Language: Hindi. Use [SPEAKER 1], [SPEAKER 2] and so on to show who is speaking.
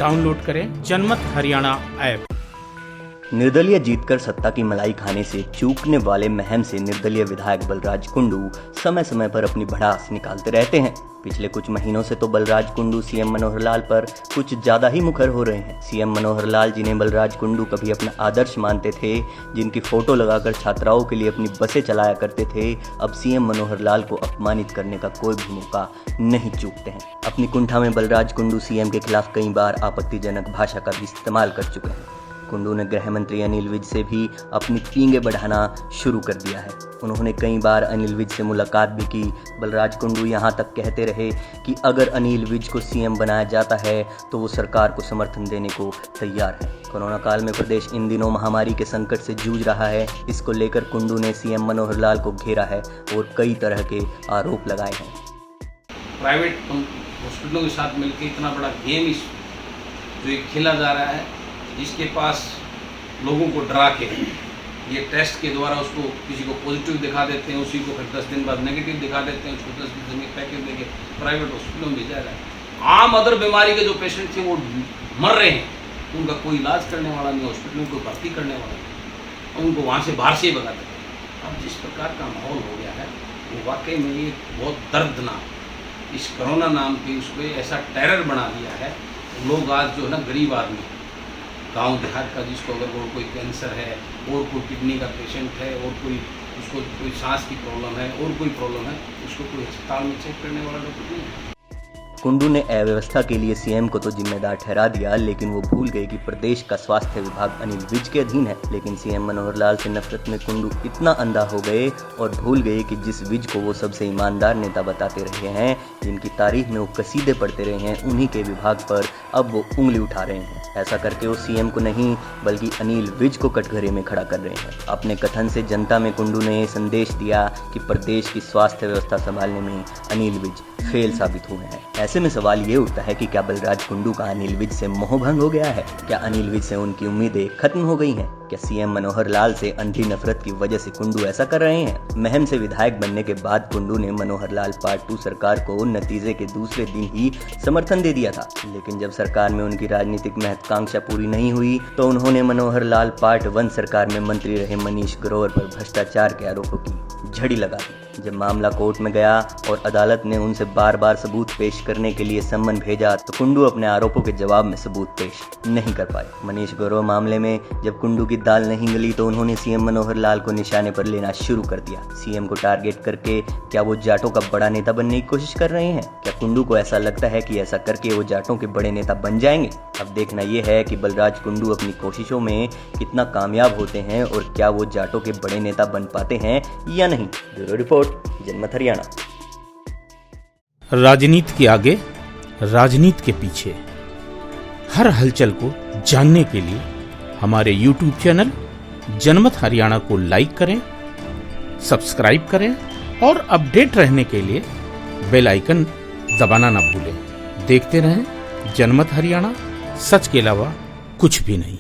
[SPEAKER 1] डाउनलोड करें जनमत हरियाणा ऐप।
[SPEAKER 2] निर्दलीय जीतकर सत्ता की मलाई खाने से चूकने वाले महम से निर्दलीय विधायक बलराज कुंडू समय समय पर अपनी भड़ास निकालते रहते हैं। पिछले कुछ महीनों से तो बलराज कुंडू सीएम मनोहर लाल पर कुछ ज्यादा ही मुखर हो रहे हैं। सीएम मनोहर लाल जिन्हें बलराज कुंडू कभी अपना आदर्श मानते थे, जिनकी फोटो लगाकर छात्राओं के लिए अपनी बसें चलाया करते थे, अब सीएम मनोहर लाल को अपमानित करने का कोई भी मौका नहीं चूकते हैं। अपनी कुंठा में बलराज कुंडू सीएम के खिलाफ कई बार आपत्तिजनक भाषा का भी इस्तेमाल कर चुके हैं। कुंडू ने गृह मंत्री अनिल विज से भी अपनी पींगे बढ़ाना शुरू कर दिया है। उन्होंने कई बार अनिल विज से मुलाकात भी की। बलराज कुंडू यहाँ तक कहते रहे कि अगर अनिल विज को सीएम बनाया जाता है तो वो सरकार को समर्थन देने को तैयार है। कोरोना काल में प्रदेश इन दिनों महामारी के संकट से जूझ रहा है। इसको लेकर कुंडू ने सीएम मनोहर लाल को घेरा है और कई तरह के आरोप लगाए हैं।
[SPEAKER 3] प्राइवेट हॉस्पिटलों के साथ मिलकर इतना बड़ा गेम जो खेला जा रहा है, जिसके पास लोगों को डरा के ये टेस्ट के द्वारा उसको किसी को पॉजिटिव दिखा देते हैं, उसी को फिर 10 दिन बाद नेगेटिव दिखा देते हैं, उसको 10 दिन में पैकेज देके प्राइवेट हॉस्पिटलों में भेजा रहा है। आम अदर बीमारी के जो पेशेंट थे वो मर रहे हैं, उनका कोई इलाज करने वाला नहीं, हॉस्पिटल में कोई भर्ती करने वाला नहीं, और उनको वहाँ से बाहर से ही भगा देते हैं। अब जिस प्रकार का माहौल हो गया है वो वाकई में ये बहुत दर्दनाक, इस कोरोना नाम के उसको ऐसा टेरर बना दिया है। लोग आज जो है ना, गरीब आदमी गांव देहात का, जिसको अगर वो कोई कैंसर है और कोई किडनी का पेशेंट है और कोई उसको कोई सांस की प्रॉब्लम है और कोई प्रॉब्लम है, उसको कोई अस्पताल में चेक करने वाला डॉक्टर नहीं है।
[SPEAKER 2] कुंडू ने अव्यवस्था के लिए सीएम को तो जिम्मेदार ठहरा दिया, लेकिन वो भूल गए कि प्रदेश का स्वास्थ्य विभाग अनिल विज के अधीन है। लेकिन सीएम मनोहर लाल से नफरत में कुंडू इतना अंधा हो गए और भूल गए कि जिस विज को वो सबसे ईमानदार नेता बताते रहे हैं, जिनकी तारीफ में वो कसीदे पढ़ते रहे हैं, उन्हीं के विभाग पर अब वो उंगली उठा रहे हैं। ऐसा करके वो सीएम को नहीं बल्कि अनिल विज को कटघरे में खड़ा कर रहे हैं। अपने कथन से जनता में कुंडू ने संदेश दिया कि प्रदेश की स्वास्थ्य व्यवस्था संभालने में अनिल विज फेल साबित हुए हैं। ऐसे में सवाल ये उठता है कि क्या बलराज कुंडू का अनिल विज से मोहभंग हो गया है? क्या अनिल विज से उनकी उम्मीदें खत्म हो गई हैं? क्या सीएम मनोहर लाल से अंधी नफरत की वजह से कुंडू ऐसा कर रहे हैं? महम से विधायक बनने के बाद कुंडू ने मनोहर लाल पार्ट 2 सरकार को नतीजे के दूसरे दिन ही समर्थन दे दिया था, लेकिन जब सरकार में उनकी राजनीतिक महत्वाकांक्षा पूरी नहीं हुई तो उन्होंने मनोहर लाल पार्ट 1 सरकार में मंत्री रहे मनीष ग्रोवर पर भ्रष्टाचार के आरोपों की झड़ी लगा दी। जब मामला कोर्ट में गया और अदालत ने उनसे बार बार सबूत पेश करने के लिए सम्मन भेजा तो कुंडू अपने आरोपों के जवाब में सबूत पेश नहीं कर पाए। मनीष ग्रोवर मामले में जब कुंडू की दाल नहीं गली तो उन्होंने सीएम मनोहर लाल को निशाने पर लेना शुरू कर दिया। सीएम को टारगेट करके क्या वो जाटों का बड़ा नेता बनने की कोशिश कर रहे हैं? क्या कुंडू को ऐसा लगता है कि ऐसा करके वो जाटों के बड़े नेता बन जाएंगे? अब देखना यह है कि बलराज कुंडू अपनी कोशिशों में कितना कामयाब होते हैं और क्या वो जाटों के बड़े नेता बन पाते हैं या नहीं। ब्यूरो रिपोर्ट, जनमत हरियाणा।
[SPEAKER 1] राजनीति के आगे, राजनीति के पीछे, हर हलचल को जानने के लिए हमारे YouTube चैनल जनमत हरियाणा को लाइक करें, सब्सक्राइब करें और अपडेट रहने के लिए बेल आइकन दबाना ना भूलें। देखते रहें जनमत हरियाणा, सच के अलावा कुछ भी नहीं।